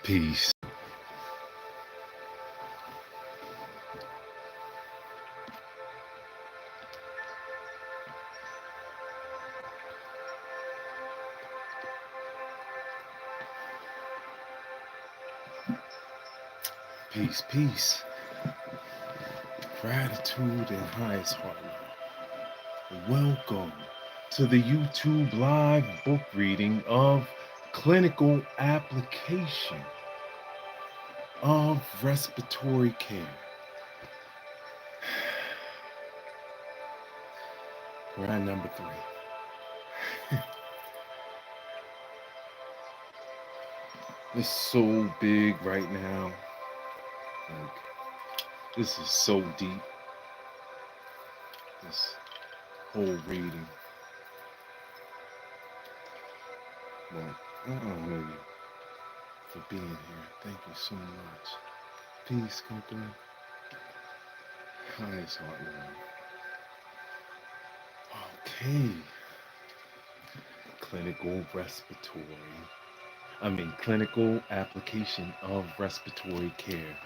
Peace. Peace, peace. Gratitude and highest heart. Welcome to the YouTube live book reading of Clinical Application of Respiratory Care. We're at number 3. It's so big right now. Like, this is so deep. This whole reading. Well, I don't know you for being here. Thank you so much. Peace, company. Highest heart line. Okay. Clinical Application of Respiratory Care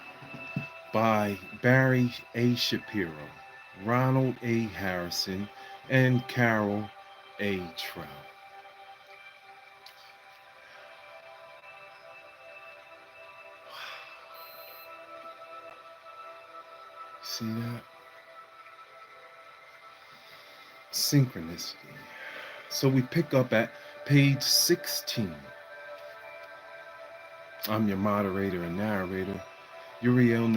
by Barry A. Shapiro, Ronald A. Harrison, and Carole A. Trout. See that? Synchronicity. So we pick up at page 16. I'm your moderator and narrator, Uriel.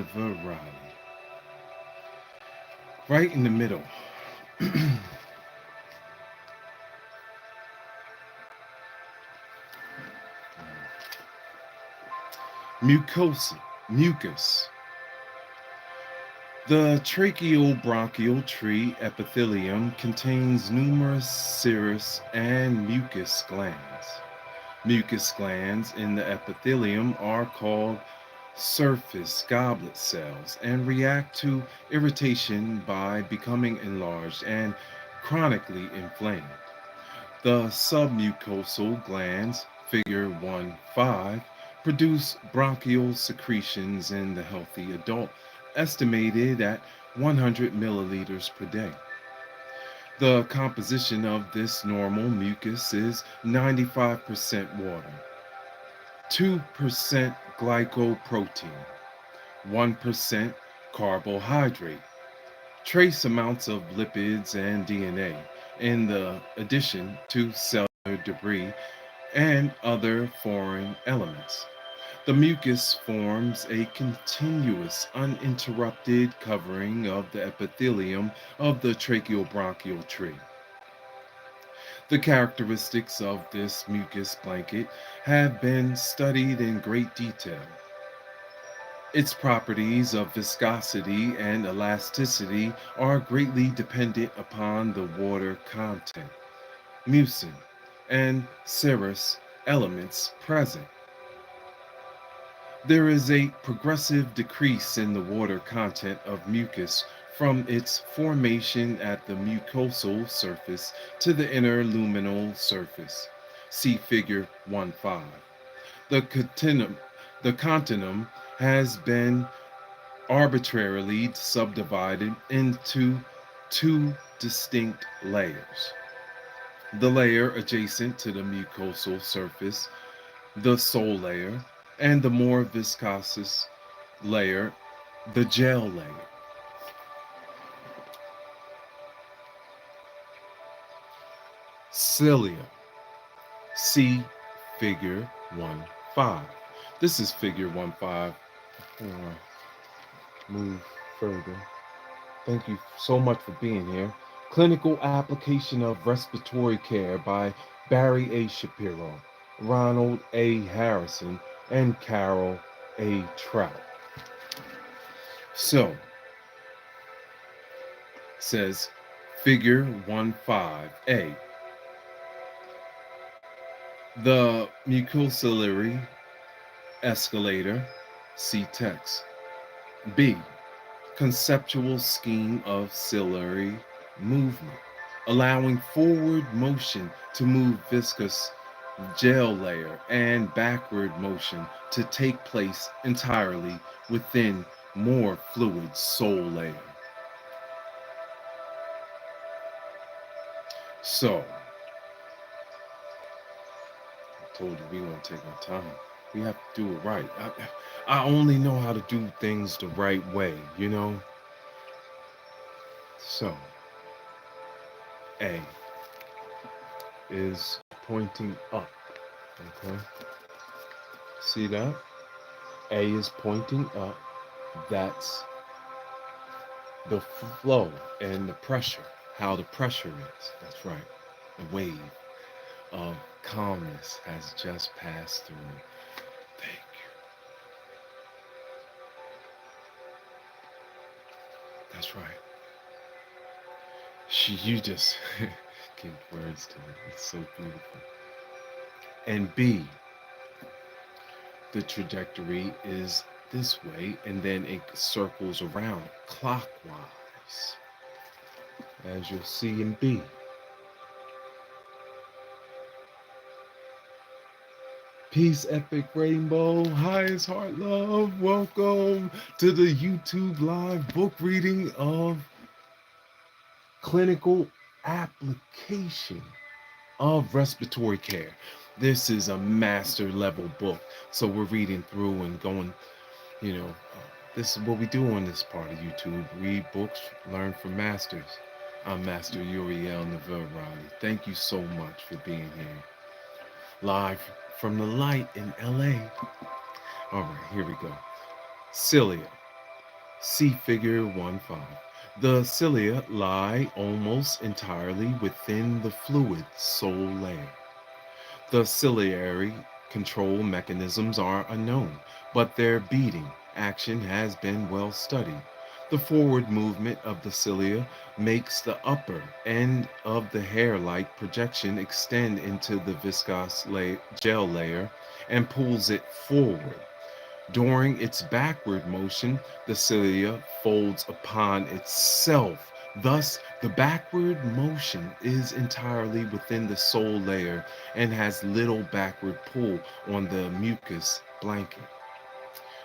Right in the middle. Mucus. The tracheobronchial tree epithelium contains numerous serous and mucus glands. Mucus glands in the epithelium are called surface goblet cells and react to irritation by becoming enlarged and chronically inflamed. The submucosal glands, figure 1.5, produce bronchial secretions in the healthy adult, estimated at 100 milliliters per day. The composition of this normal mucus is 95% water, 2% glycoprotein, 1% carbohydrate, trace amounts of lipids and DNA, in the addition to cellular debris and other foreign elements. The mucus forms a continuous, uninterrupted covering of the epithelium of the tracheobronchial tree. The characteristics of this mucus blanket have been studied in great detail. Its properties of viscosity and elasticity are greatly dependent upon the water content, mucin, and serous elements present. There is a progressive decrease in the water content of mucus from its formation at the mucosal surface to the inner luminal surface. See figure 1.5. The continuum has been arbitrarily subdivided into 2 distinct layers. The layer adjacent to the mucosal surface, the sole layer, and the more viscous layer, the gel layer. Cilia. See figure 1.5. This is figure 1.5. Move further. Thank you so much for being here. Clinical Application of Respiratory Care by Barry A. Shapiro, Ronald A. Harrison, and Carole A. Trout. So, says figure 1.5a. The mucociliary escalator, see text. B. Conceptual scheme of ciliary movement, allowing forward motion to move viscous gel layer, and backward motion to take place entirely within more fluid soul layer. So, I told you we want to take our time. We have to do it right. I only know how to do things the right way, you know? So, A is pointing up. Okay? See that? A is pointing up. That's the flow and the pressure, how the pressure is. That's right. The wave of calmness has just passed through. Thank you. That's right. You just give words to it. It's so beautiful. And B, the trajectory is this way, and then it circles around clockwise, as you'll see in B. Peace, epic rainbow, highest heart love. Welcome to the YouTube live book reading of Clinical Application of Respiratory Care. This is a master level book, so we're reading through and going, this is what we do on this part of YouTube. Read books, learn from masters. I'm Master Uriel Neville Riley. Thank you so much for being here. Live from the light in LA. All right, here we go. Cilia. See figure 1-5. The cilia lie almost entirely within the fluid soul layer. The ciliary control mechanisms are unknown, but their beating action has been well studied. The forward movement of the cilia makes the upper end of the hair-like projection extend into the viscous gel layer and pulls it forward. During its backward motion, the cilia folds upon itself. Thus, the backward motion is entirely within the soul layer and has little backward pull on the mucus blanket.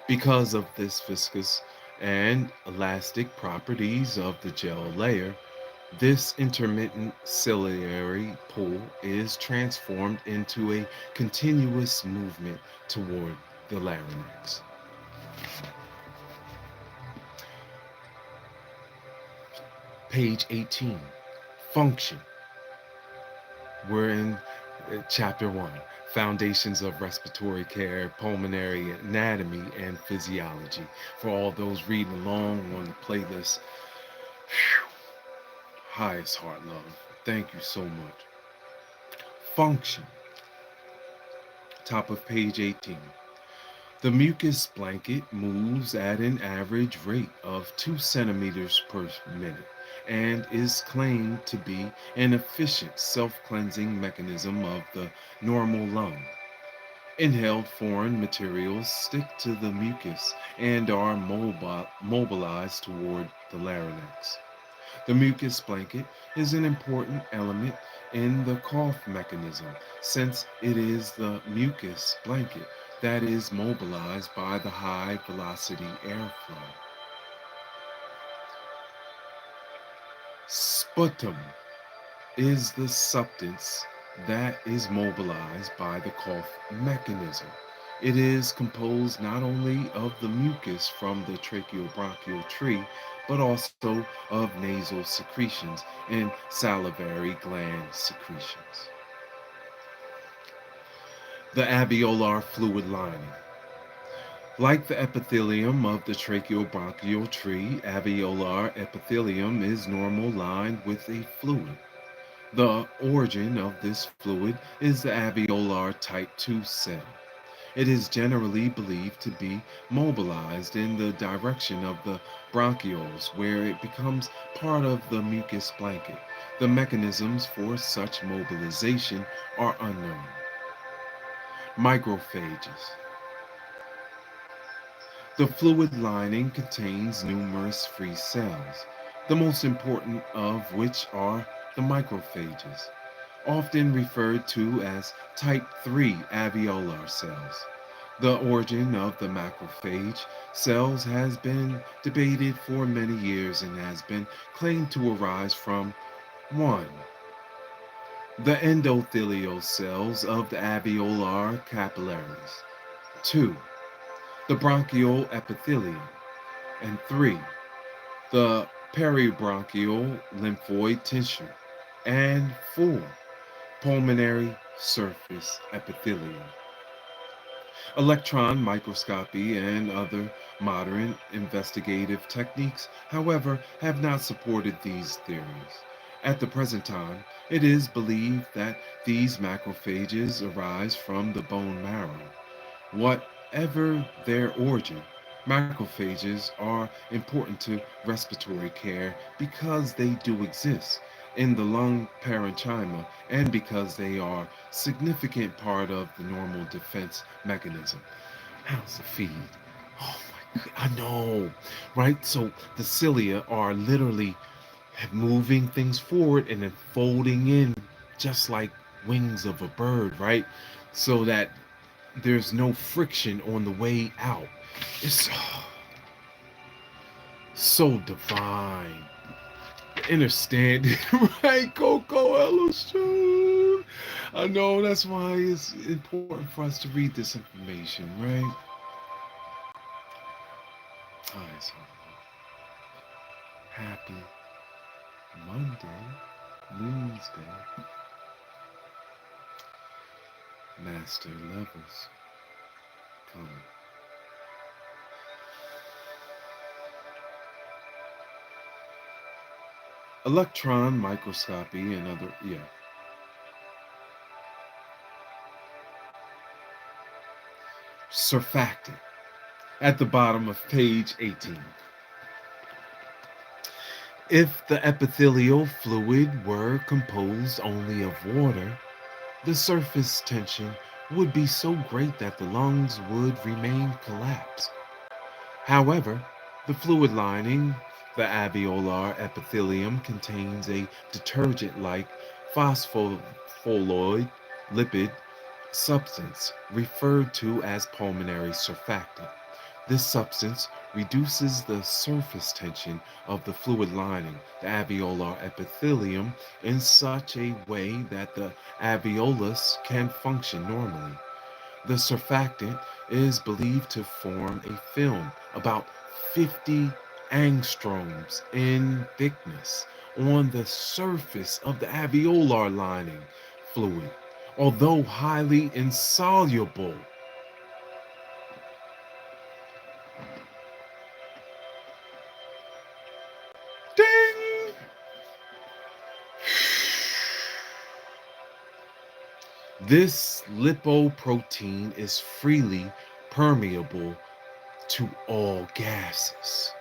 Because of this viscous and elastic properties of the gel layer, this intermittent ciliary pull is transformed into a continuous movement toward the larynx. Page 18, Function. We're in Chapter 1, Foundations of Respiratory Care, Pulmonary Anatomy and Physiology. For all those reading along on the playlist, highest heart love. Thank you so much. Function. Top of page 18. The mucus blanket moves at an average rate of 2 centimeters per minute and is claimed to be an efficient self-cleansing mechanism of the normal lung. Inhaled foreign materials stick to the mucus and are mobilized toward the larynx. The mucus blanket is an important element in the cough mechanism since it is the mucus blanket that is mobilized by the high velocity airflow. Sputum is the substance that is mobilized by the cough mechanism. It is composed not only of the mucus from the tracheobronchial tree, but also of nasal secretions and salivary gland secretions. The alveolar fluid lining. Like the epithelium of the tracheobronchial tree, alveolar epithelium is normal lined with a fluid. The origin of this fluid is the alveolar type 2 cell. It is generally believed to be mobilized in the direction of the bronchioles, where it becomes part of the mucus blanket. The mechanisms for such mobilization are unknown. Microphages. The fluid lining contains numerous free cells, the most important of which are the microphages. often referred to as type 3 alveolar cells. The origin of the macrophage cells has been debated for many years and has been claimed to arise from 1. The endothelial cells of the alveolar capillaries, 2. The bronchial epithelium, and 3. The peribronchial lymphoid tissue, and 4. Pulmonary surface epithelium. Electron microscopy and other modern investigative techniques, however, have not supported these theories. At the present time, it is believed that these macrophages arise from the bone marrow. Whatever their origin, macrophages are important to respiratory care because they do exist in the lung parenchyma and because they are a significant part of the normal defense mechanism. How's the feed? Oh my god, I know, right? So the cilia are literally moving things forward and then folding in just like wings of a bird, right? So that there's no friction on the way out. It's so divine. Understand it, right? Coco Yellowstone. I know that's why it's important for us to read this information, right? Alright, so happy Monday, Moon's Day, Master Levels coming. Electron microscopy and other, surfactant at the bottom of page 18. If the epithelial fluid were composed only of water, the surface tension would be so great that the lungs would remain collapsed. However, the fluid lining, the alveolar epithelium, contains a detergent-like phospholipid lipid substance referred to as pulmonary surfactant. This substance reduces the surface tension of the fluid lining, the alveolar epithelium, in such a way that the alveolus can function normally. The surfactant is believed to form a film about 50 angstroms in thickness on the surface of the alveolar lining fluid, although highly insoluble. Ding! This lipoprotein is freely permeable to all gases.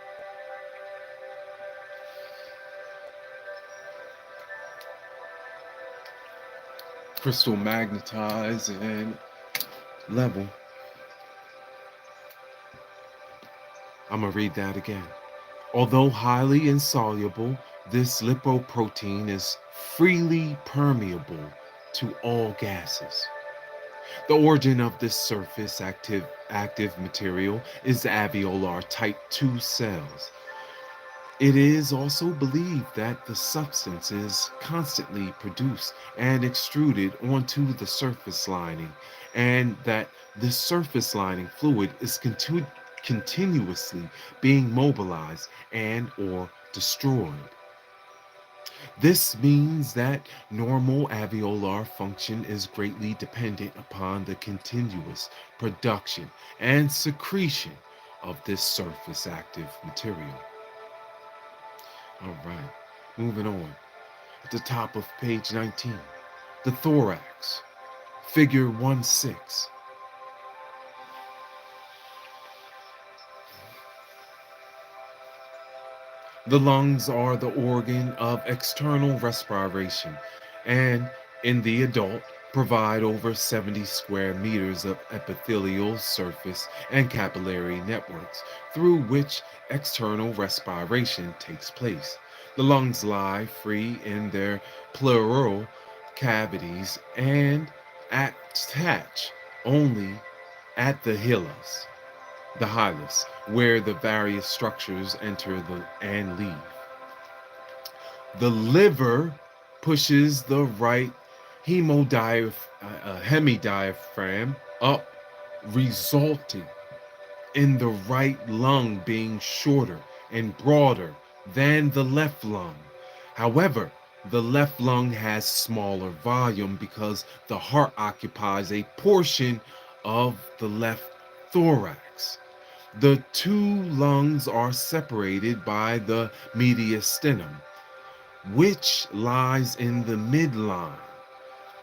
Crystal magnetized and level. I'm going to read that again. Although highly insoluble, this lipoprotein is freely permeable to all gases. The origin of this surface active material is the alveolar type 2 cells. It is also believed that the substance is constantly produced and extruded onto the surface lining, and that the surface lining fluid is continuously being mobilized and or destroyed. This means that normal alveolar function is greatly dependent upon the continuous production and secretion of this surface active material. All right, moving on. At the top of page 19, the thorax, figure 1-6. The lungs are the organ of external respiration and, in the adult, provide over 70 square meters of epithelial surface and capillary networks through which external respiration takes place. The lungs lie free in their pleural cavities and attach only at the hilus, where the various structures enter and leave. The liver pushes the right hemidiaphragm up, resulting in the right lung being shorter and broader than the left lung. However, the left lung has smaller volume because the heart occupies a portion of the left thorax. The two lungs are separated by the mediastinum, which lies in the midline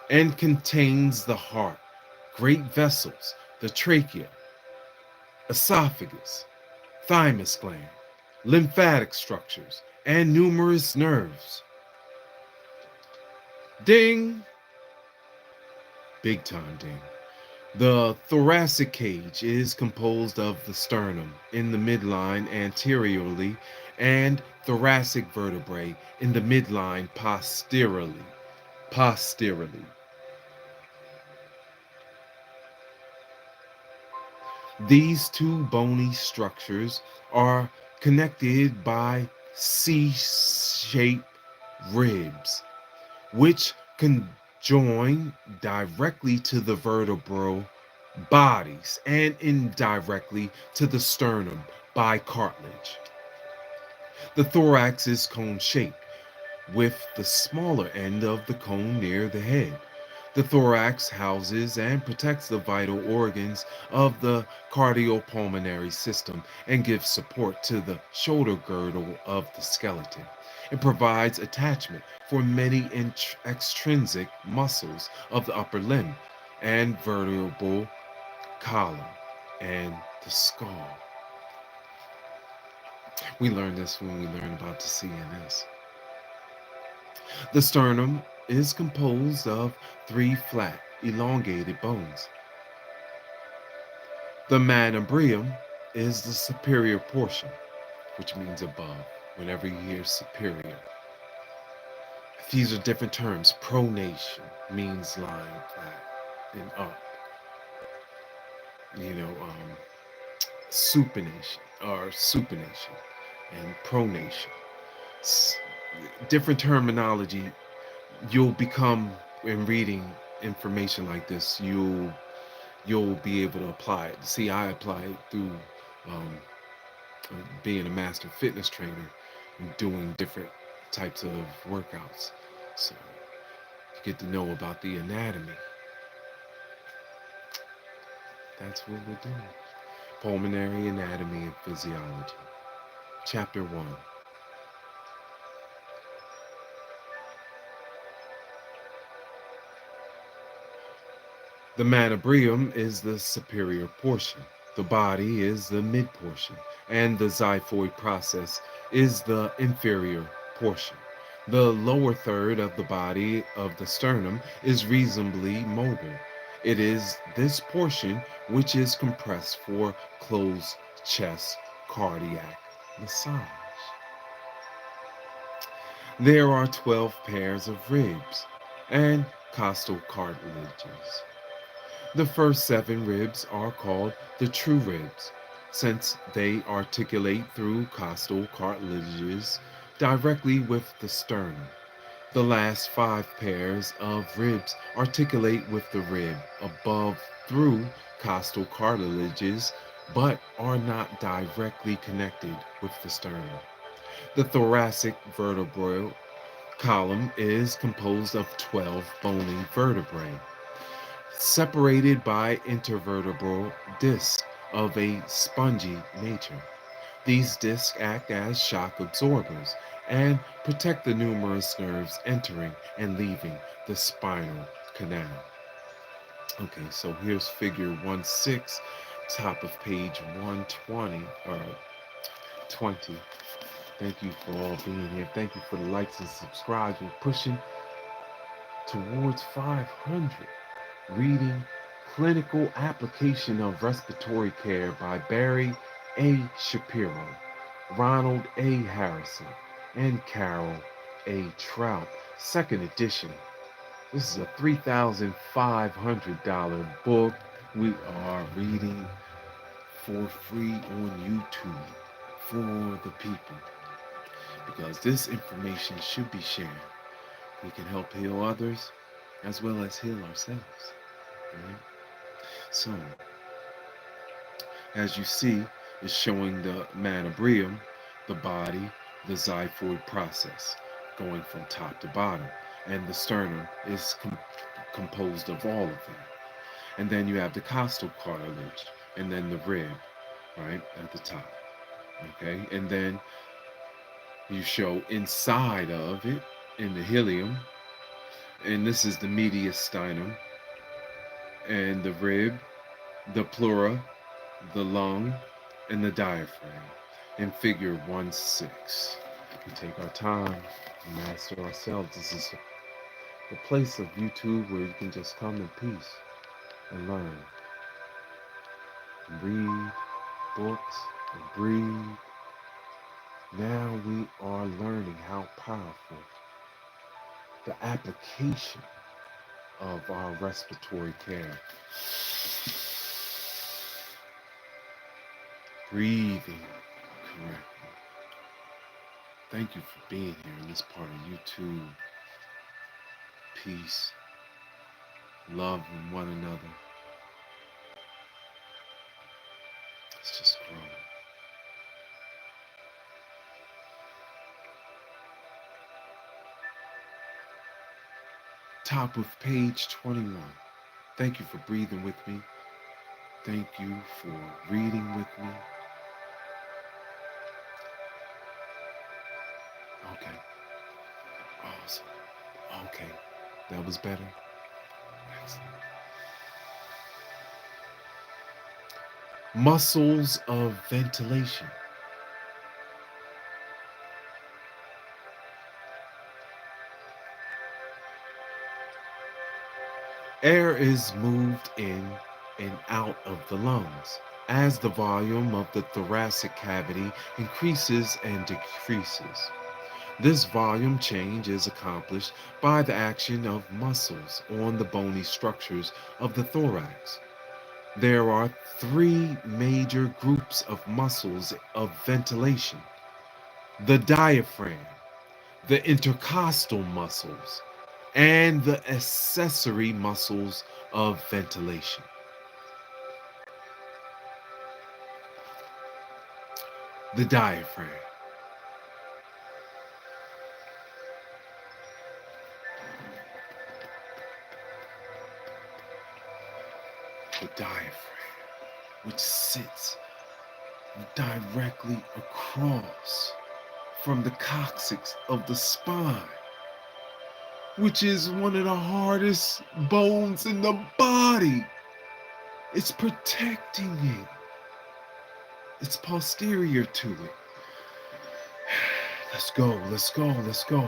and contains the heart, great vessels, the trachea, esophagus, thymus gland, lymphatic structures, and numerous nerves. Ding! Big time ding. The thoracic cage is composed of the sternum in the midline anteriorly and thoracic vertebrae in the midline posteriorly. These two bony structures are connected by C-shaped ribs, which conjoin directly to the vertebral bodies and indirectly to the sternum by cartilage. The thorax is cone-shaped, with the smaller end of the cone near the head. The thorax houses and protects the vital organs of the cardiopulmonary system and gives support to the shoulder girdle of the skeleton. It provides attachment for many extrinsic muscles of the upper limb and vertebral column and the skull. We learned this when we learned about the CNS. The sternum is composed of three flat, elongated bones. The manubrium is the superior portion, which means above, whenever you hear superior. These are different terms. Pronation means lying flat and up. Supination and pronation. Different terminology. You'll become, in reading information like this, you'll be able to apply it. See, I apply it through being a master fitness trainer and doing different types of workouts. So you get to know about the anatomy. That's what we're doing. Pulmonary Anatomy and Physiology. Chapter 1. The manubrium is the superior portion. The body is the mid portion, and the xiphoid process is the inferior portion. The lower third of the body of the sternum is reasonably mobile. It is this portion which is compressed for closed chest cardiac massage. There are 12 pairs of ribs and costal cartilages. The first 7 ribs are called the true ribs, since they articulate through costal cartilages directly with the sternum. The last 5 pairs of ribs articulate with the rib above through costal cartilages, but are not directly connected with the sternum. The thoracic vertebral column is composed of 12 bony vertebrae, separated by intervertebral discs of a spongy nature. These discs act as shock absorbers and protect the numerous nerves entering and leaving the spinal canal. Okay, so here's figure 1/6, top of page 120 or 20. Thank you for all being here. Thank you for the likes and subscribes. We're pushing towards 500. Reading Clinical Application of Respiratory Care by Barry A. Shapiro, Ronald A. Harrison, and Carole A. Trout, second edition. This is a $3,500 book we are reading for free on YouTube for the people. Because this information should be shared. We can help heal others as well as heal ourselves. Right? So, as you see, it's showing the manobrium, the body, the xiphoid process, going from top to bottom. And the sternum is composed of all of that. And then you have the costal cartilage, and then the rib, right, at the top. Okay, and then you show inside of it, in the hilum, and this is the mediastinum, and the rib, the pleura, the lung, and the diaphragm in figure 1-6. We take our time to master ourselves. This is a place of YouTube where you can just come in peace and learn, and read books, and breathe. Now we are learning how powerful the application of our respiratory care. Breathing correctly. Thank you for being here in this part of YouTube. Peace, love in one another. Let's just grow. Top of page 21. Thank you for breathing with me. Thank you for reading with me. Okay. Awesome. Okay. That was better. Excellent. Muscles of ventilation. Air is moved in and out of the lungs as the volume of the thoracic cavity increases and decreases. This volume change is accomplished by the action of muscles on the bony structures of the thorax. There are three major groups of muscles of ventilation: the diaphragm, the intercostal muscles, and the accessory muscles of ventilation. The diaphragm. The diaphragm, which sits directly across from the coccyx of the spine, which is one of the hardest bones in the body. It's protecting it. It's posterior to it. Let's go, let's go, let's go.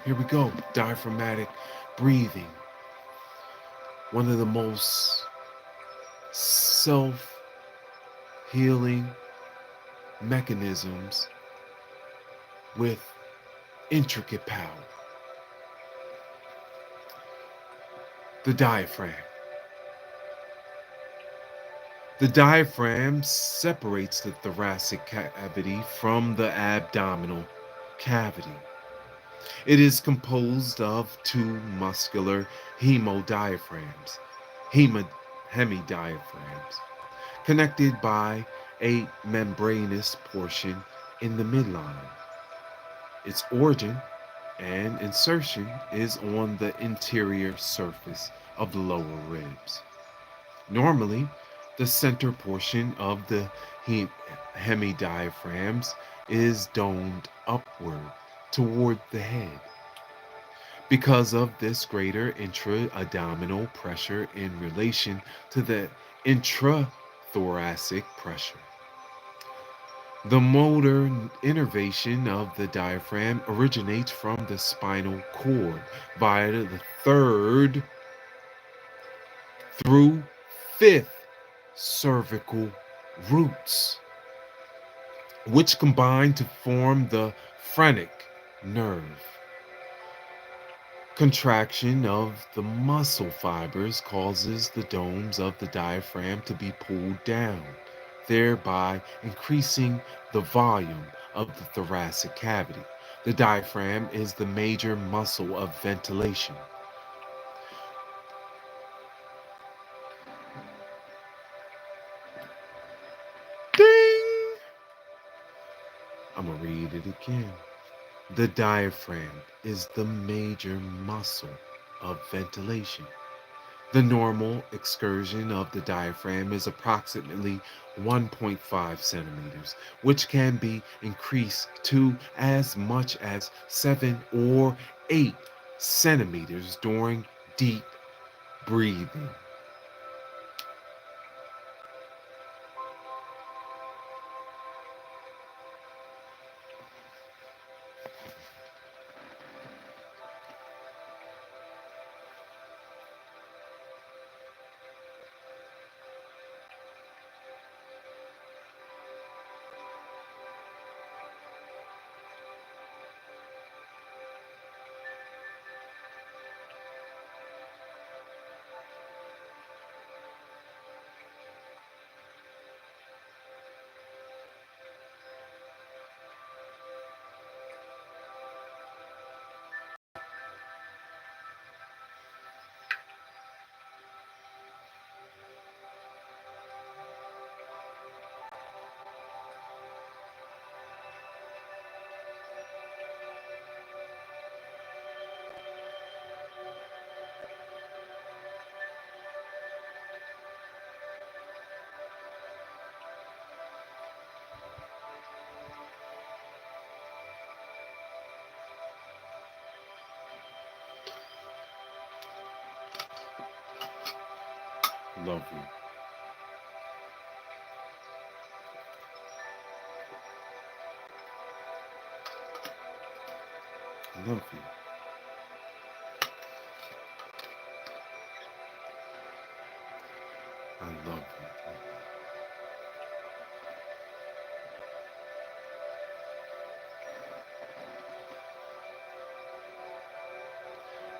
Here we go. Diaphragmatic breathing. One of the most self-healing mechanisms with intricate power. The diaphragm. The diaphragm separates the thoracic cavity from the abdominal cavity. It is composed of two muscular hemodiaphragms, hemidiaphragms, connected by a membranous portion in the midline. Its origin and insertion is on the interior surface of the lower ribs. Normally, the center portion of the hemidiaphragms is domed upward toward the head. Because of this greater intra-abdominal pressure in relation to the intrathoracic pressure. The motor innervation of the diaphragm originates from the spinal cord via the third through fifth cervical roots, which combine to form the phrenic nerve. Contraction of the muscle fibers causes the domes of the diaphragm to be pulled down, thereby increasing the volume of the thoracic cavity. The diaphragm is the major muscle of ventilation. Ding! I'm going to read it again. The diaphragm is the major muscle of ventilation. The normal excursion of the diaphragm is approximately 1.5 centimeters, which can be increased to as much as 7 or 8 centimeters during deep breathing. Love you. Love you. I love you.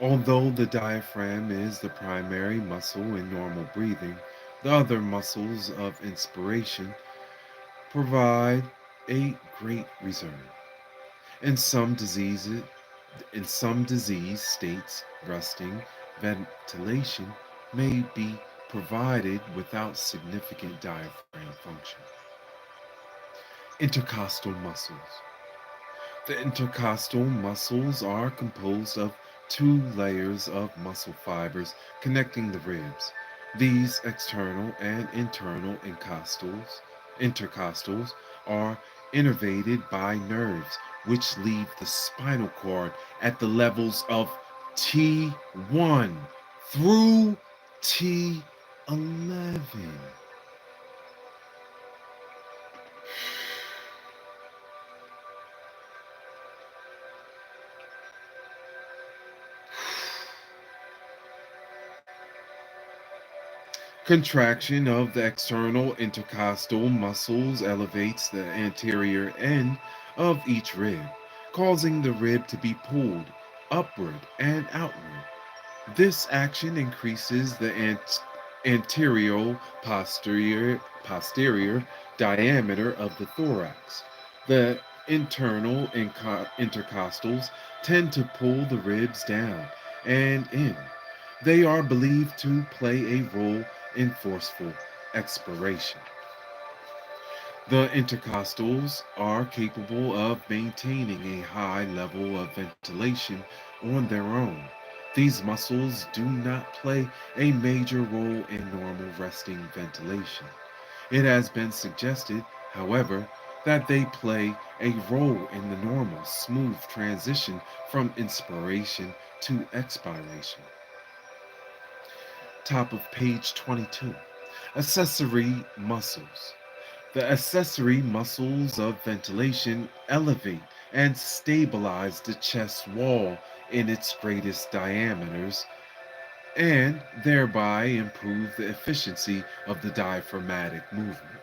Although the diaphragm is the primary muscle in normal breathing, the other muscles of inspiration provide a great reserve. In some diseases, in some disease states, resting ventilation may be provided without significant diaphragm function. Intercostal muscles. The intercostal muscles are composed of two layers of muscle fibers connecting the ribs. These external and internal intercostals are innervated by nerves which leave the spinal cord at the levels of T1 through T11. Contraction of the external intercostal muscles elevates the anterior end of each rib, causing the rib to be pulled upward and outward. This action increases the anterior posterior diameter of the thorax. The internal intercostals tend to pull the ribs down and in. They are believed to play a role in forceful expiration. The intercostals are capable of maintaining a high level of ventilation on their own. These muscles do not play a major role in normal resting ventilation. It has been suggested, however, that they play a role in the normal, smooth transition from inspiration to expiration. Top of page 22. Accessory muscles. The accessory muscles of ventilation elevate and stabilize the chest wall in its greatest diameters and thereby improve the efficiency of the diaphragmatic movement.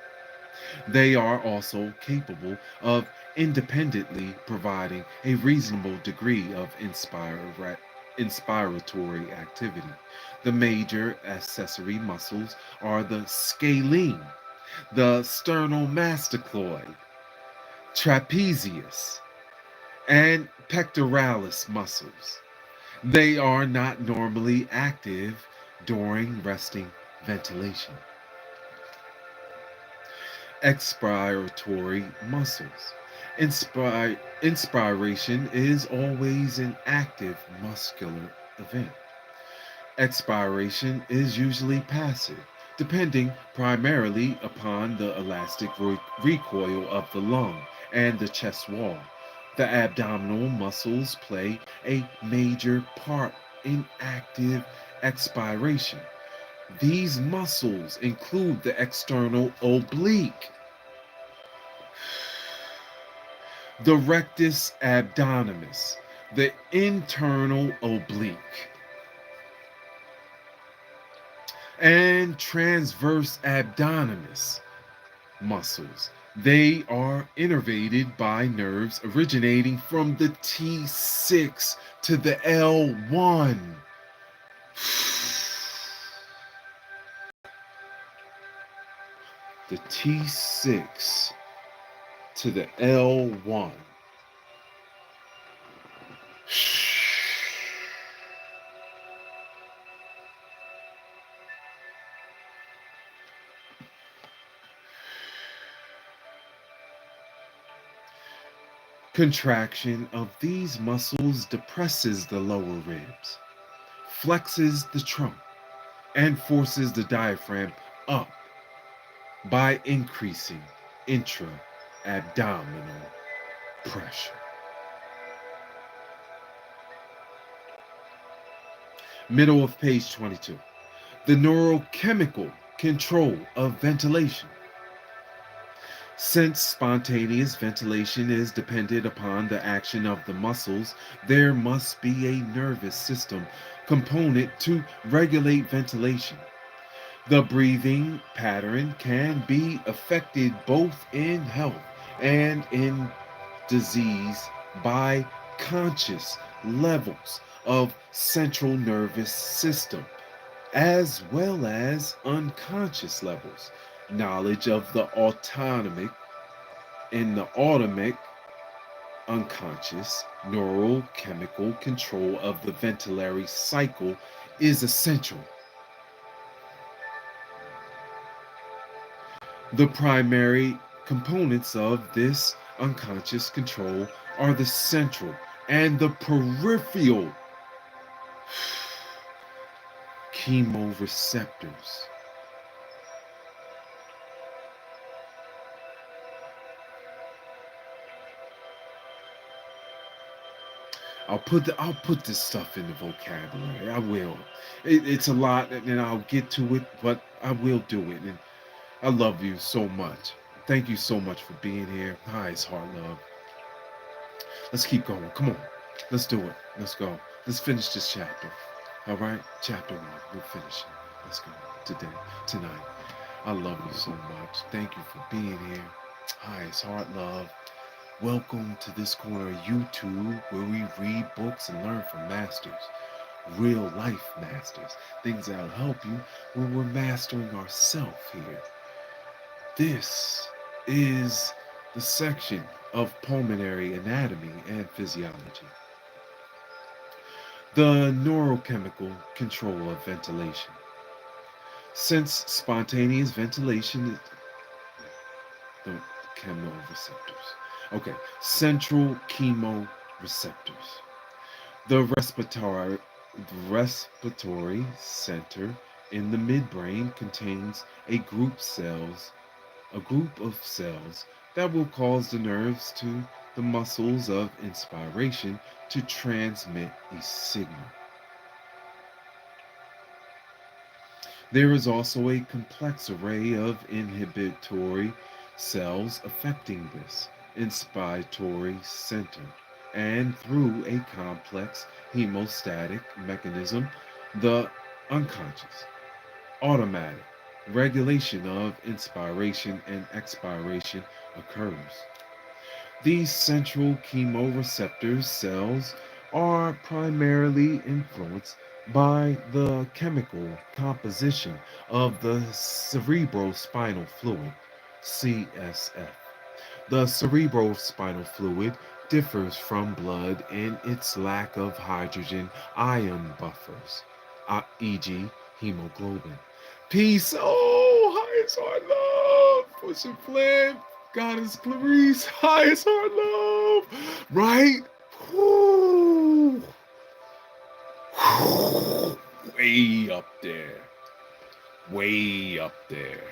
They are also capable of independently providing a reasonable degree of inspiratory activity. The major accessory muscles are the scalene, the sternomastoid, trapezius, and pectoralis muscles. They are not normally active during resting ventilation. Expiratory muscles. Inspiration is always an active muscular event. Expiration is usually passive, depending primarily upon the elastic recoil of the lung and the chest wall. The abdominal muscles play a major part in active expiration. These muscles include the external oblique, the rectus abdominis, the internal oblique, and transverse abdominis muscles. They are innervated by nerves originating from the T6 to the L1. The T6 to the L1. Contraction of these muscles depresses the lower ribs, flexes the trunk, and forces the diaphragm up by increasing intra-abdominal pressure. Middle of page 22. The neurochemical control of ventilation. Since spontaneous ventilation is dependent upon the action of the muscles, there must be a nervous system component to regulate ventilation. The breathing pattern can be affected both in health and in disease by conscious levels of central nervous system as well as unconscious levels. Knowledge of the autonomic and the autonomic unconscious neurochemical control of the ventilatory cycle is essential. The primary components of this unconscious control are the central and the peripheral chemoreceptors. I'll put this stuff in the vocabulary. I will. It's a lot, and I'll get to it, but I will do it. And I love you so much. Thank you so much for being here. Hi, it's Heart Love. Let's keep going. Come on. Let's do it. Let's go. Let's finish this chapter. All right? Chapter 1. We'll finish it. Let's go. Today. Tonight. I love you so much. Thank you for being here. Hi, it's Heart Love. Welcome to this corner of YouTube where we read books and learn from masters. Real life masters. Things that'll help you when we're mastering ourselves here. This is the section of pulmonary anatomy and physiology. The neurochemical control of ventilation. Since spontaneous ventilation, the chemoreceptors. Okay, central chemoreceptors. The respiratory center in the midbrain contains a group of cells that will cause the nerves to the muscles of inspiration to transmit a signal. There is also a complex array of inhibitory cells affecting this inspiratory center, and through a complex hemostatic mechanism, the unconscious, automatic regulation of inspiration and expiration occurs. These central chemoreceptor cells are primarily influenced by the chemical composition of the cerebrospinal fluid, CSF. The cerebrospinal fluid differs from blood in its lack of hydrogen ion buffers, e.g., hemoglobin. Peace, oh, highest heart love, pushing flame, goddess Clarice, highest heart love, right? Whew. Whew. Way up there, way up there.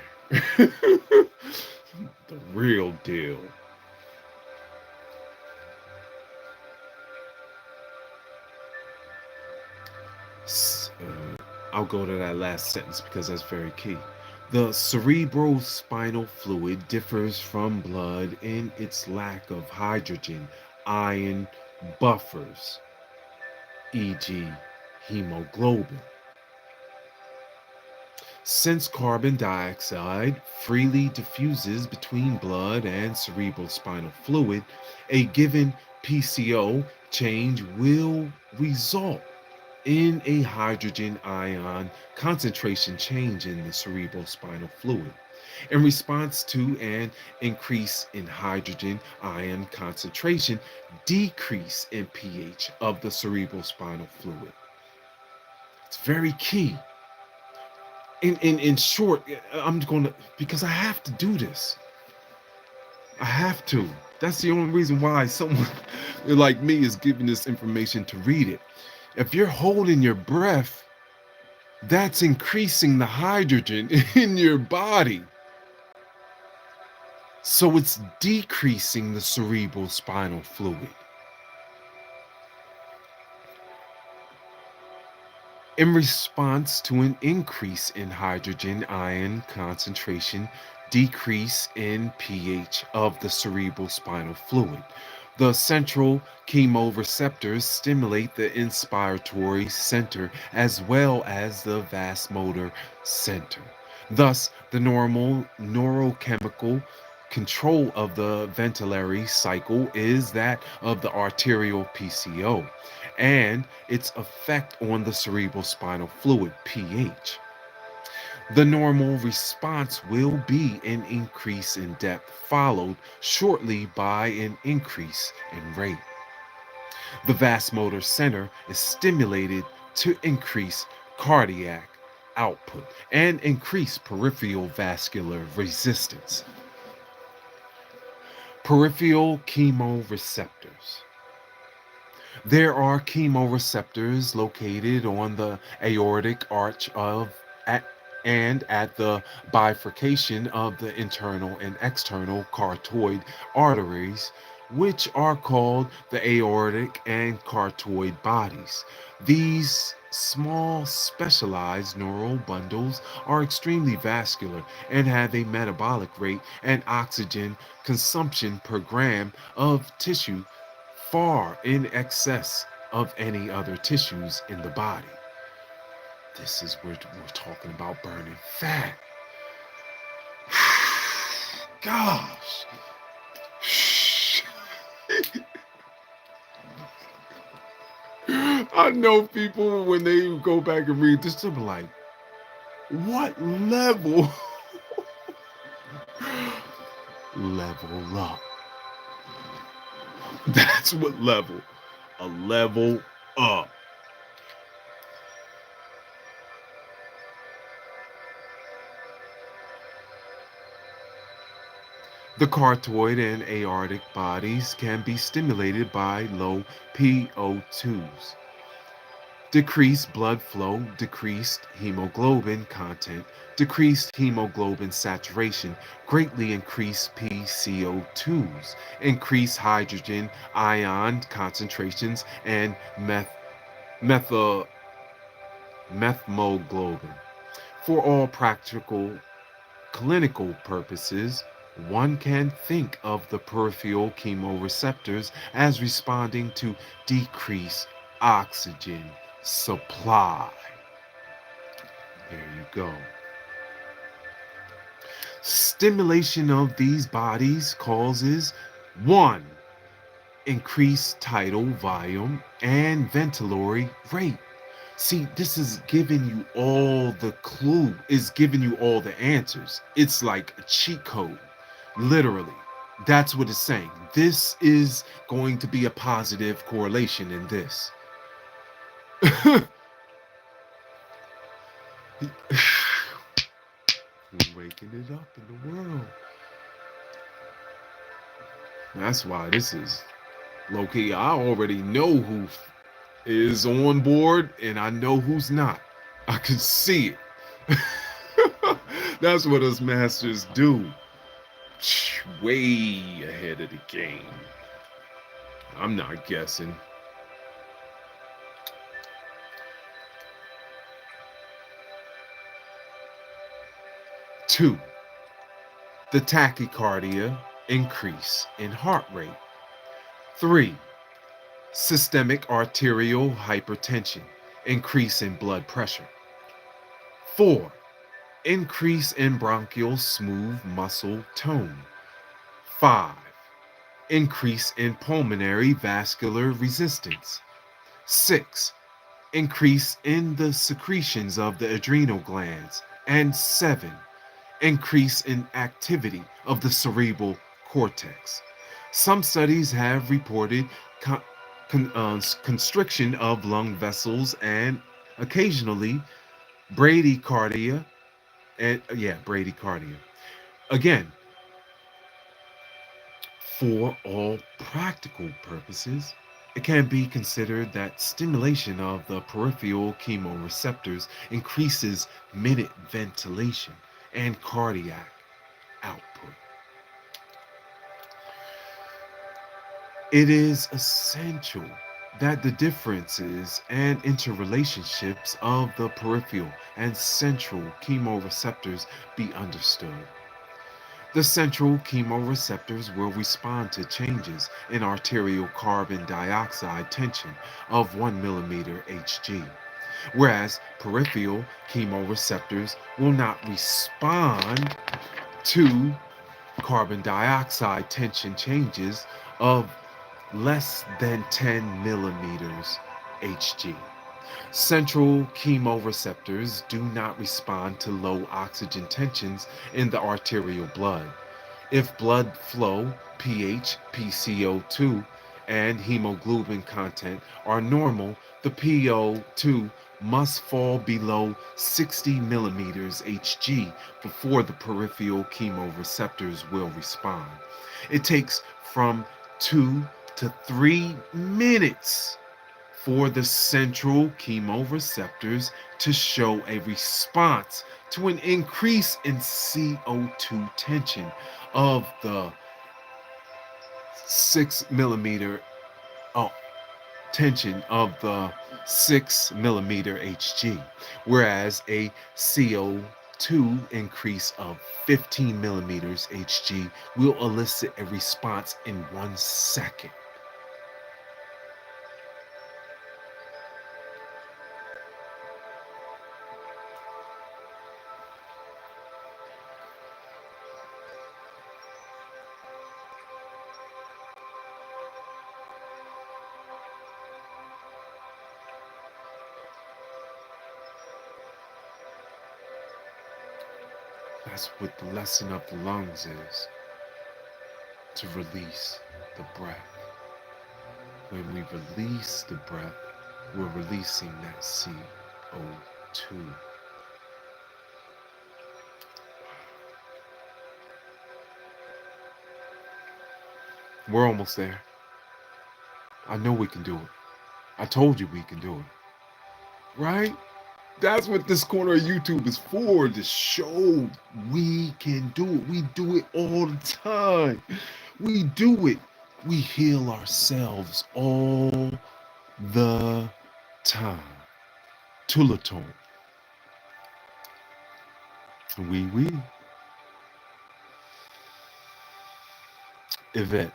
The real deal. I'll go to that last sentence because that's very key. The cerebrospinal fluid differs from blood in its lack of hydrogen ion buffers, e.g., hemoglobin. Since carbon dioxide freely diffuses between blood and cerebrospinal fluid, a given PCO change will result in a hydrogen ion concentration change in the cerebrospinal fluid in response to an increase in hydrogen ion concentration, decrease in pH of the cerebrospinal fluid. It's very key. In short, I'm going to, because I have to do this. I have to. That's the only reason why someone like me is giving this information to read it. If you're holding your breath, that's increasing the hydrogen in your body. So it's decreasing the cerebral spinal fluid. In response to an increase in hydrogen ion concentration, decrease in pH of the cerebral spinal fluid. The central chemoreceptors stimulate the inspiratory center as well as the vasomotor center. Thus, the normal neurochemical control of the ventilatory cycle is that of the arterial PCO and its effect on the cerebral spinal fluid pH. The normal response will be an increase in depth, followed shortly by an increase in rate. The vasomotor center is stimulated to increase cardiac output and increase peripheral vascular resistance. Peripheral chemoreceptors. There are chemoreceptors located on the aortic arch and at the bifurcation of the internal and external carotid arteries, which are called the aortic and carotid bodies. These small specialized neural bundles are extremely vascular and have a metabolic rate and oxygen consumption per gram of tissue far in excess of any other tissues in the body. This is where we're talking about burning fat. Gosh. I know people when they go back and read this, they'll be like, what level? Level up. That's what level. A level up. The carotid and aortic bodies can be stimulated by low PO2s. Decreased blood flow, decreased hemoglobin content, decreased hemoglobin saturation, greatly increased PCO2s, increased hydrogen ion concentrations, and methemoglobin. For all practical clinical purposes, one can think of the peripheral chemoreceptors as responding to decreased oxygen supply. There you go. Stimulation of these bodies causes 1. increase tidal volume and ventilatory rate. See, this is giving you all the clue, is giving you all the answers. It's like a cheat code, literally. That's what it's saying. This is going to be a positive correlation in this. We're waking it up in the world. That's why this is low key. I already know who is on board and I know who's not. I can see it. That's what us masters do. Way ahead of the game. I'm not guessing. 2. The tachycardia increase in heart rate. 3. Systemic arterial hypertension increase in blood pressure. 4. Increase in bronchial smooth muscle tone. 5. Increase in pulmonary vascular resistance. 6. Increase in the secretions of the adrenal glands. And 7. Increase in activity of the cerebral cortex. Some studies have reported constriction of lung vessels and occasionally bradycardia. And bradycardia. Again, for all practical purposes, it can be considered that stimulation of the peripheral chemoreceptors increases minute ventilation and cardiac output. It is essential that the differences and interrelationships of the peripheral and central chemoreceptors be understood. The central chemoreceptors will respond to changes in arterial carbon dioxide tension of 1 millimeter Hg, whereas peripheral chemoreceptors will not respond to carbon dioxide tension changes of less than 10 millimeters Hg. Central chemoreceptors do not respond to low oxygen tensions in the arterial blood. If blood flow, pH, PCO2, and hemoglobin content are normal, the PO2 must fall below 60 millimeters Hg before the peripheral chemoreceptors will respond. It takes from 2 to 3 minutes for the central chemoreceptors to show a response to an increase in CO2 tension of the 6 millimeter tension of the 6 millimeter Hg, whereas a CO2 increase of 15 millimeters Hg will elicit a response in 1 second. That's what the lesson of the lungs is, to release the breath. When we release the breath, we're releasing that CO2. We're almost there. I know we can do it. I told you we can do it. Right? That's what this corner of YouTube is for, to show we can do it. We do it all the time. We do it. We heal ourselves all the time. Tulaton. Oui. Yvette.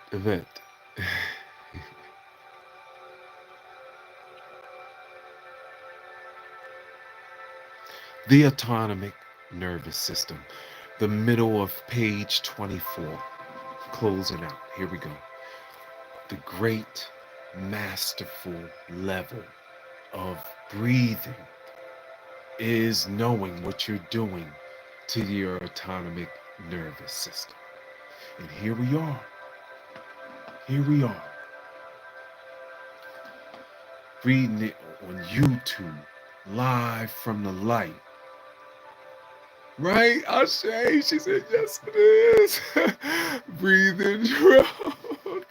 The autonomic nervous system. The middle of page 24. Closing out. Here we go. The great masterful level of breathing is knowing what you're doing to your autonomic nervous system. And here we are. Here we are. Reading it on YouTube, live from the light. Right? Ashay, she said, yes, it is. Breathe in, Trout.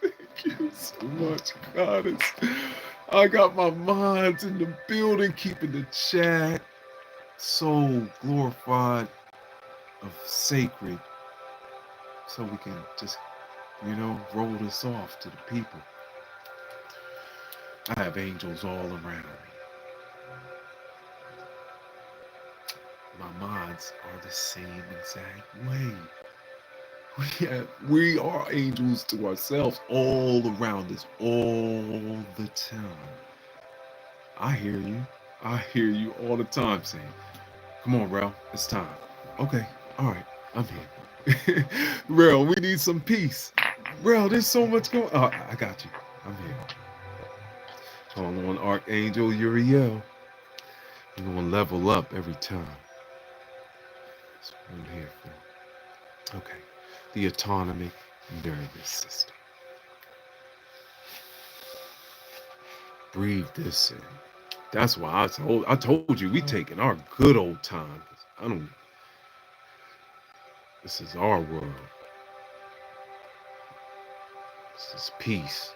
Thank you so much, Goddess. I got my minds in the building, keeping the chat so glorified of sacred, so we can just, roll this off to the people. I have angels all around me. My minds are the same exact way. We are angels to ourselves all around us, all the time. I hear you. I hear you all the time saying, come on, Rel, it's time. Okay, all right, I'm here. Rel, we need some peace. Rel, there's so much going on. Oh, I got you. I'm here. Call on Archangel Uriel. You're going to level up every time. That's what I'm here for. Okay, the autonomic nervous system. Breathe this in. That's why I told you we taking our good old time. This is our world. This is peace.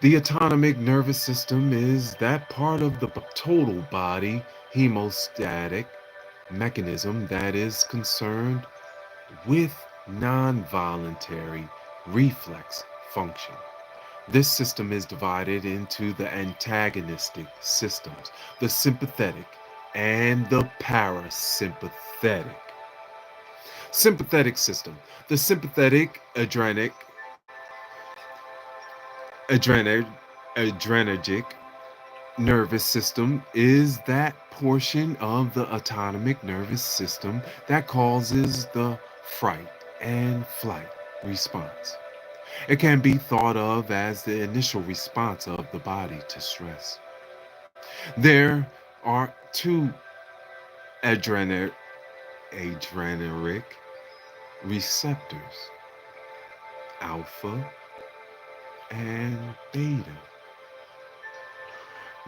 The autonomic nervous system is that part of the total body hemostatic mechanism that is concerned with non-voluntary reflex function. This system is divided into the antagonistic systems, the sympathetic and the parasympathetic. Sympathetic system. The sympathetic adrenergic nervous system is that portion of the autonomic nervous system that causes the fright and flight response. It can be thought of as the initial response of the body to stress. There are two adrenergic receptors, alpha and beta.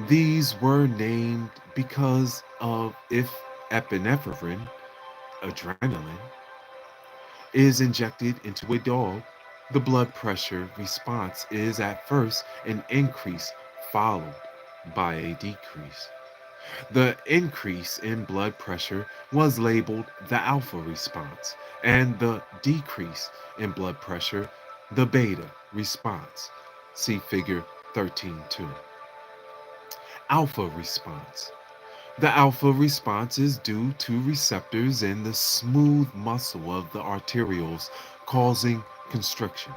These were named because of if epinephrine, adrenaline, is injected into a dog, the blood pressure response is at first an increase followed by a decrease. The increase in blood pressure was labeled the alpha response, and the decrease in blood pressure, the beta response. See figure 13.2. Alpha response. The alpha response is due to receptors in the smooth muscle of the arterioles causing constriction.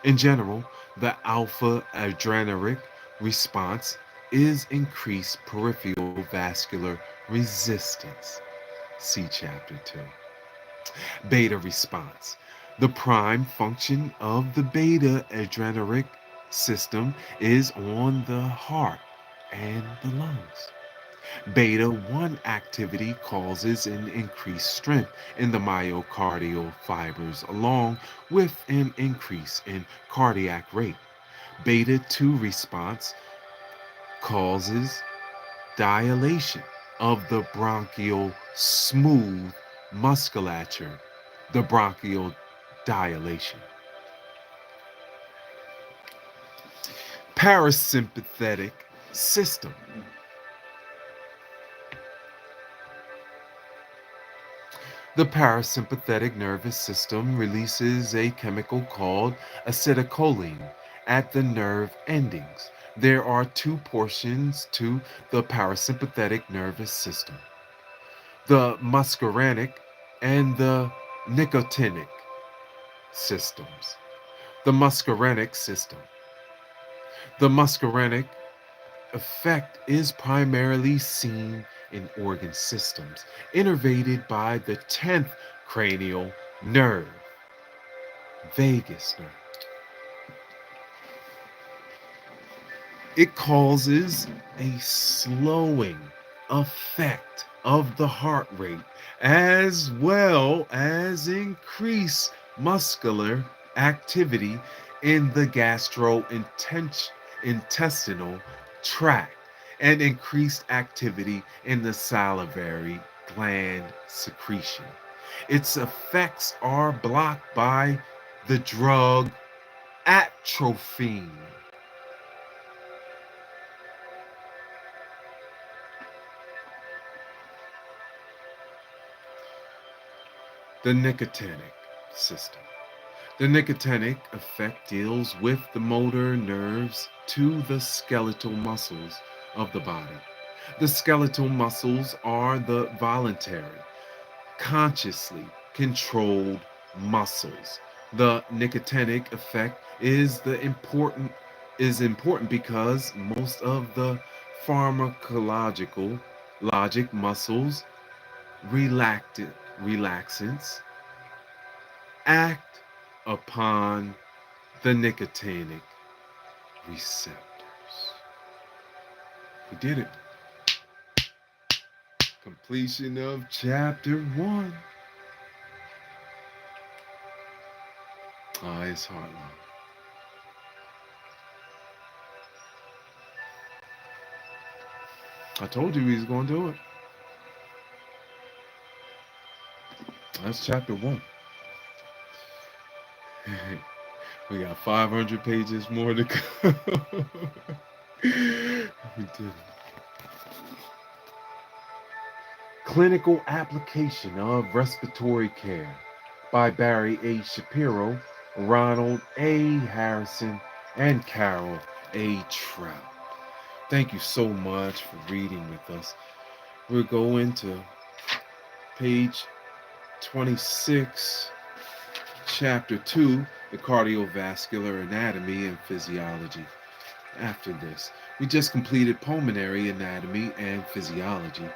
In general, the alpha adrenergic response is increased peripheral vascular resistance. See chapter 2. Beta response. The prime function of the beta adrenergic system is on the heart and the lungs. Beta 1 activity causes an increased strength in the myocardial fibers along with an increase in cardiac rate. Beta 2 response causes dilation of the bronchial smooth musculature, the bronchial dilation. Parasympathetic system. The parasympathetic nervous system releases a chemical called acetylcholine at the nerve endings. There are two portions to the parasympathetic nervous system, the muscarinic and the nicotinic systems. The muscarinic system. The muscarinic effect is primarily seen in organ systems innervated by the 10th cranial nerve, vagus nerve. It causes a slowing effect of the heart rate as well as increased muscular activity in the gastrointestinal tract and increased activity in the salivary gland secretion. Its effects are blocked by the drug atropine. The nicotinic system. The nicotinic effect deals with the motor nerves to the skeletal muscles of the body. The skeletal muscles are the voluntary, consciously controlled muscles. The nicotinic effect is important because most of the pharmacological logic muscles relaxants act upon the nicotinic receptors. We did it. Completion of chapter 1. Ah, it's hard now. I told you he was going to do it. That's chapter 1. We got 500 pages more to go. We did it. Clinical Application of Respiratory Care by Barry A. Shapiro, Ronald A. Harrison, and Carole A. Trout. Thank you so much for reading with us. We'll go into page 26, chapter 2, the cardiovascular anatomy and physiology. After this, we just completed pulmonary anatomy and physiology.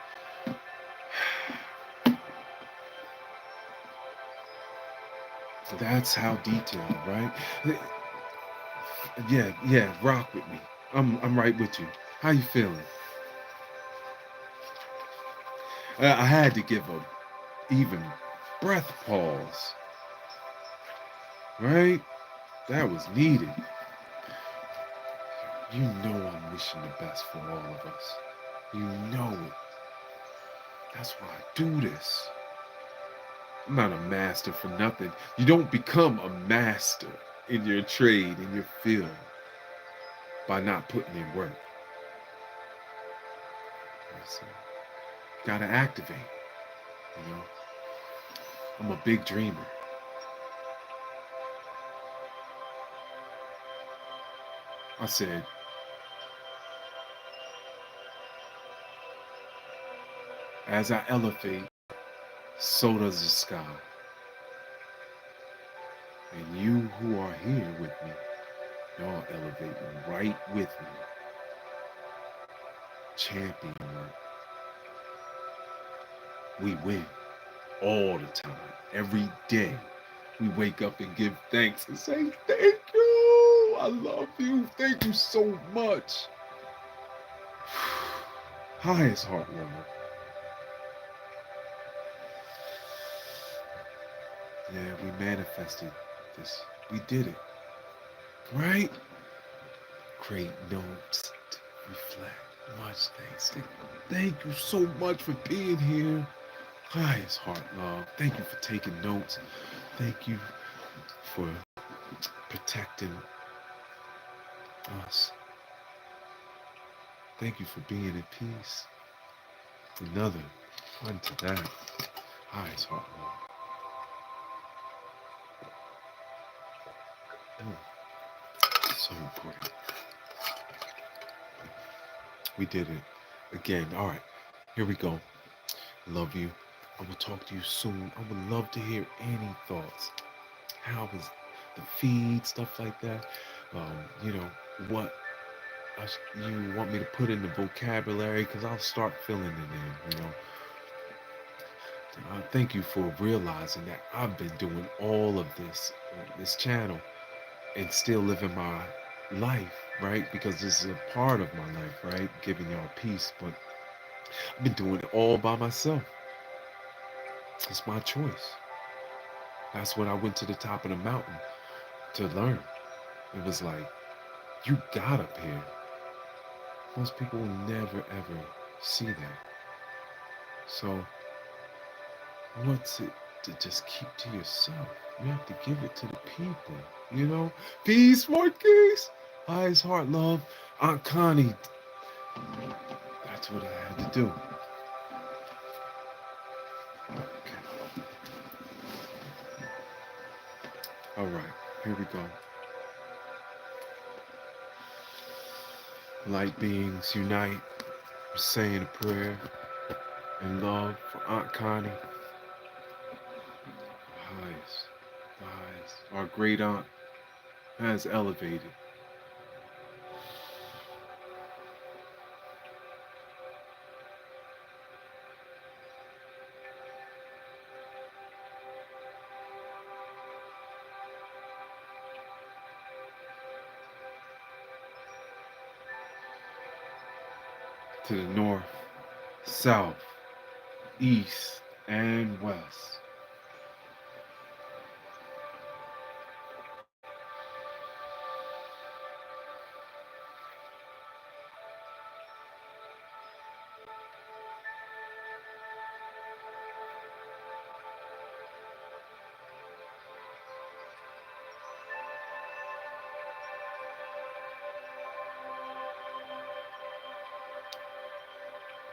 That's how detailed, right? Yeah, rock with me. I'm right with you. How you feeling? I had to give a even breath pause, right? That was needed. You know I'm wishing the best for all of us. You know it. That's why I do this. I'm not a master for nothing. You don't become a master in your trade, in your field, by not putting in work. So, gotta activate, you know. I'm a big dreamer. I said, as I elevate, so does the sky. And you who are here with me, y'all elevating right with me. Champion work. We win all the time, every day. We wake up and give thanks and say, thank you. I love you. Thank you so much. Highest heartwarming. Yeah, we manifested this. We did it. Right? Great notes to reflect. Much thanks. Thank you so much for being here. Highest heart love. Thank you for taking notes. Thank you for protecting us. Thank you for being at peace. Another one to that. Highest heart love. So important. We did it again. All right, here we go. Love you. I will talk to you soon. I would love to hear any thoughts. How was the feed, stuff like that? You know, what you want me to put in the vocabulary, because I'll start filling it in, you know. Thank you for realizing that I've been doing all of this on this channel and still living my life, right? Because this is a part of my life, right? Giving y'all peace, but I've been doing it all by myself. It's my choice. That's when I went to the top of the mountain to learn. It was like, you got up here. Most people will never ever see that. So, what's it to just keep to yourself? You have to give it to the people, you know? Peace, Marquise! Eyes, heart, love. Aunt Connie. That's what I had to do. Okay. All right, here we go. Light beings unite, saying a prayer in love for Aunt Connie. Eyes, eyes. Our great aunt has elevated to the north, south, east, and west.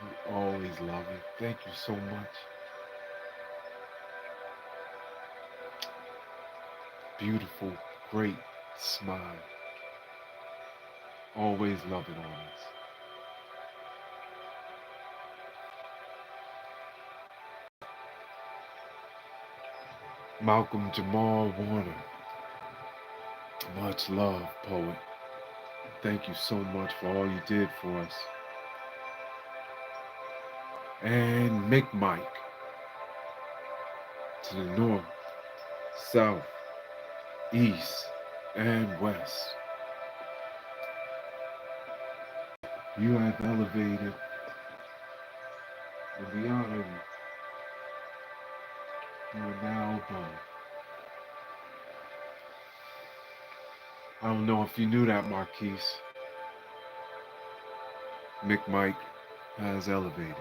We always love you. Thank you so much. Beautiful, great smile. Always loving on us. Malcolm Jamal Warner. Much love, poet. Thank you so much for all you did for us. And Mick Mike to the north, south, east, and west. You have elevated, and we honor you. You are now above. I don't know if you knew that, Marquise. Mick Mike has elevated.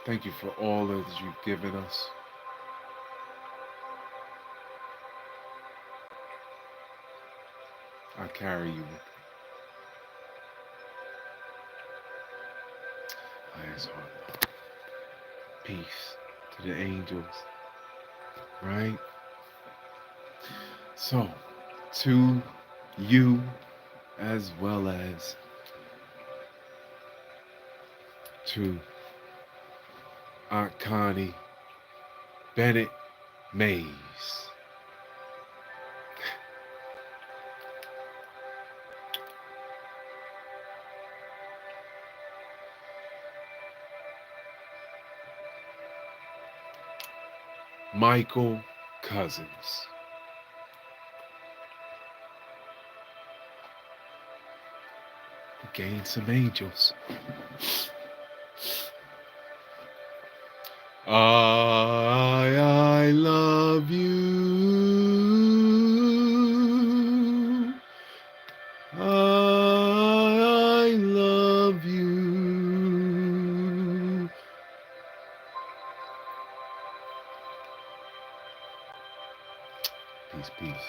Thank you for all that you've given us. I carry you with me. Highest heart love. Peace to the angels, right? So, to you as well as to Aunt Connie Bennett Mays. Michael Cousins. Gain some angels. I love you. I love you. Peace, peace.